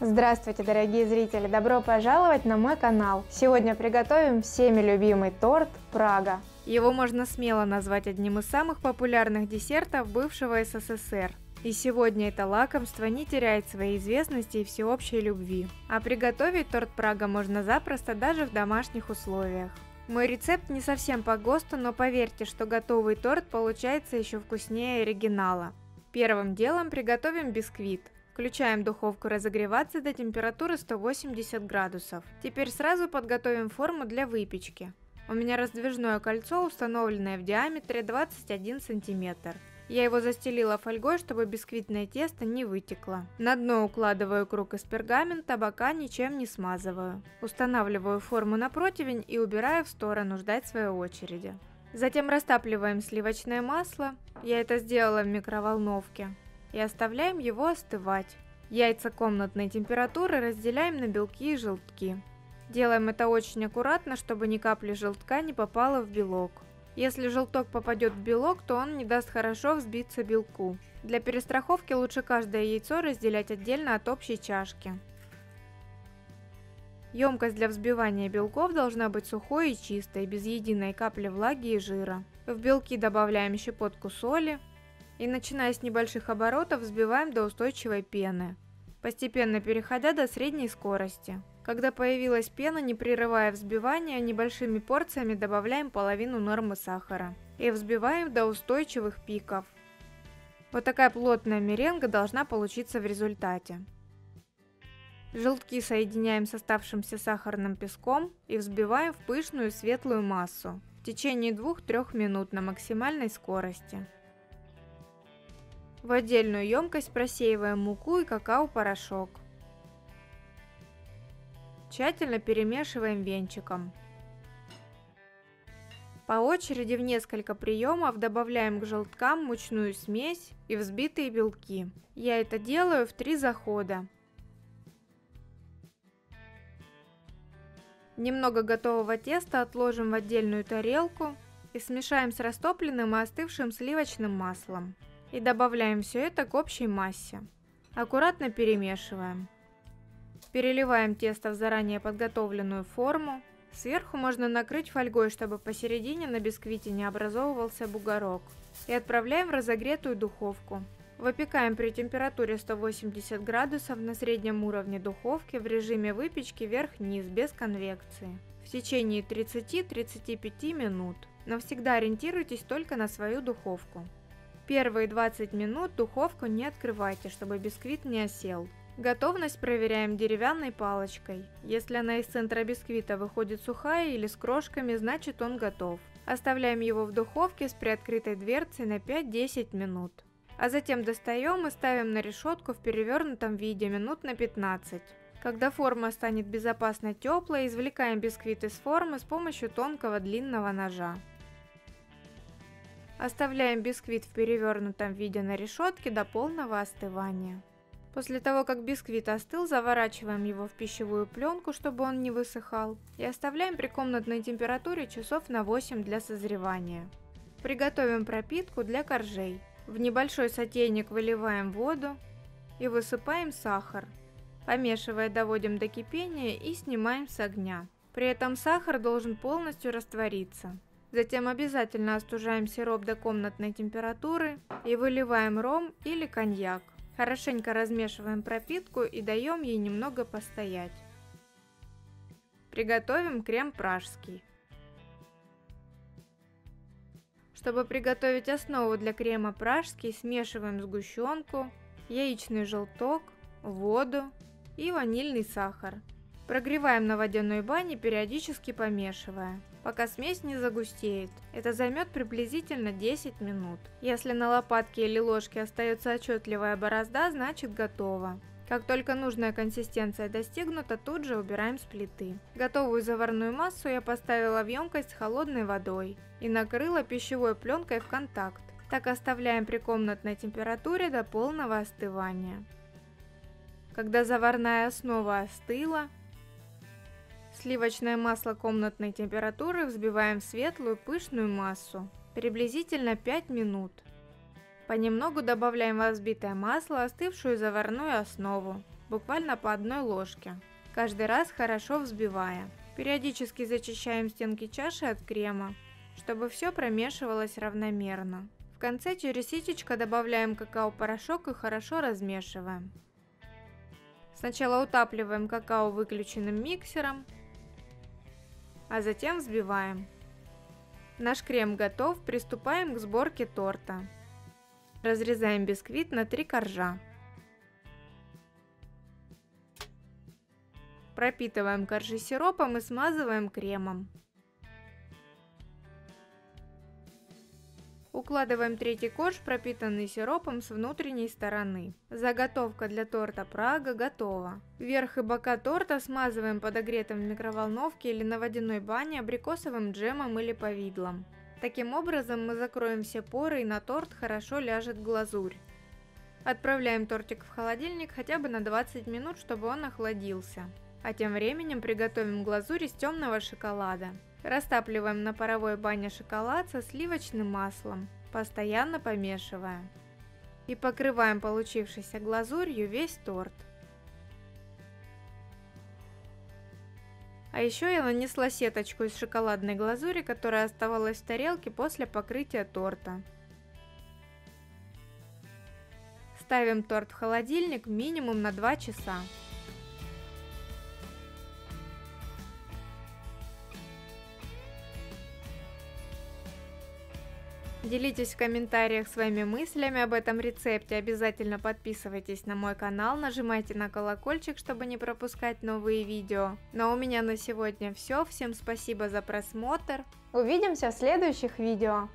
Здравствуйте, дорогие зрители! Добро пожаловать на мой канал! Сегодня приготовим всеми любимый торт Прага. Его можно смело назвать одним из самых популярных десертов бывшего СССР. И сегодня это лакомство не теряет своей известности и всеобщей любви. А приготовить торт Прага можно запросто даже в домашних условиях. Мой рецепт не совсем по ГОСТу, но поверьте, что готовый торт получается еще вкуснее оригинала. Первым делом приготовим бисквит. Включаем духовку разогреваться до температуры 180 градусов. Теперь сразу подготовим форму для выпечки. У меня раздвижное кольцо, установленное в диаметре 21 см. Я его застелила фольгой, чтобы бисквитное тесто не вытекло. На дно укладываю круг из пергамента, бока ничем не смазываю. Устанавливаю форму на противень и убираю в сторону ждать своей очереди. Затем растапливаем сливочное масло. Я это сделала в микроволновке. И оставляем его остывать. Яйца комнатной температуры разделяем на белки и желтки. Делаем это очень аккуратно, чтобы ни капли желтка не попало в белок. Если желток попадет в белок, то он не даст хорошо взбиться белку. Для перестраховки лучше каждое яйцо разделять отдельно от общей чашки. Емкость для взбивания белков должна быть сухой и чистой, без единой капли влаги и жира. В белки добавляем щепотку соли. И начиная с небольших оборотов взбиваем до устойчивой пены, постепенно переходя до средней скорости. Когда появилась пена, не прерывая взбивания, небольшими порциями добавляем половину нормы сахара и взбиваем до устойчивых пиков. Вот такая плотная меренга должна получиться в результате. Желтки соединяем с оставшимся сахарным песком и взбиваем в пышную светлую массу в течение 2-3 минут на максимальной скорости. В отдельную емкость просеиваем муку и какао-порошок. Тщательно перемешиваем венчиком. По очереди в несколько приемов добавляем к желткам мучную смесь и взбитые белки. Я это делаю в 3 захода. Немного готового теста отложим в отдельную тарелку и смешаем с растопленным и остывшим сливочным маслом. И добавляем все это к общей массе. Аккуратно перемешиваем. Переливаем тесто в заранее подготовленную форму. Сверху можно накрыть фольгой, чтобы посередине на бисквите не образовывался бугорок. И отправляем в разогретую духовку. Выпекаем при температуре 180 градусов на среднем уровне духовки в режиме выпечки вверх-вниз без конвекции. В течение 30-35 минут. Но всегда ориентируйтесь только на свою духовку. Первые 20 минут духовку не открывайте, чтобы бисквит не осел. Готовность проверяем деревянной палочкой. Если она из центра бисквита выходит сухая или с крошками, значит он готов. Оставляем его в духовке с приоткрытой дверцей на 5-10 минут. А затем достаем и ставим на решетку в перевернутом виде минут на 15. Когда форма станет безопасно теплой, извлекаем бисквит из формы с помощью тонкого длинного ножа. Оставляем бисквит в перевернутом виде на решетке до полного остывания. После того, как бисквит остыл, заворачиваем его в пищевую пленку, чтобы он не высыхал, и оставляем при комнатной температуре часов на 8 для созревания. Приготовим пропитку для коржей. В небольшой сотейник выливаем воду и высыпаем сахар. Помешивая, доводим до кипения и снимаем с огня. При этом сахар должен полностью раствориться. Затем обязательно остужаем сироп до комнатной температуры и выливаем ром или коньяк. Хорошенько размешиваем пропитку и даем ей немного постоять. Приготовим крем пражский. Чтобы приготовить основу для крема пражский, смешиваем сгущенку, яичный желток, воду и ванильный сахар. Прогреваем на водяной бане, периодически помешивая, пока смесь не загустеет. Это займет приблизительно 10 минут. Если на лопатке или ложке остается отчетливая борозда, значит готово. Как только нужная консистенция достигнута, тут же убираем с плиты. Готовую заварную массу я поставила в емкость с холодной водой и накрыла пищевой пленкой в контакт. Так оставляем при комнатной температуре до полного остывания. Когда заварная основа остыла, сливочное масло комнатной температуры взбиваем в светлую пышную массу, приблизительно 5 минут. Понемногу добавляем во взбитое масло остывшую заварную основу буквально по 1 ложке, каждый раз хорошо взбивая. Периодически зачищаем стенки чаши от крема, чтобы все промешивалось равномерно. В конце через ситечко добавляем какао-порошок и хорошо размешиваем. Сначала утапливаем какао выключенным миксером, а затем взбиваем. Наш крем готов, приступаем к сборке торта. Разрезаем бисквит на 3 коржа. Пропитываем коржи сиропом и смазываем кремом. Укладываем третий корж, пропитанный сиропом, с внутренней стороны. Заготовка для торта Прага готова. Верх и бока торта смазываем подогретым в микроволновке или на водяной бане абрикосовым джемом или повидлом. Таким образом мы закроем все поры и на торт хорошо ляжет глазурь. Отправляем тортик в холодильник хотя бы на 20 минут, чтобы он охладился. А тем временем приготовим глазурь из темного шоколада. Растапливаем на паровой бане шоколад со сливочным маслом, постоянно помешивая. И покрываем получившейся глазурью весь торт. А еще я нанесла сеточку из шоколадной глазури, которая оставалась в тарелке после покрытия торта. Ставим торт в холодильник минимум на 2 часа. Делитесь в комментариях своими мыслями об этом рецепте, обязательно подписывайтесь на мой канал, нажимайте на колокольчик, чтобы не пропускать новые видео. Ну а у меня на сегодня все, всем спасибо за просмотр, увидимся в следующих видео.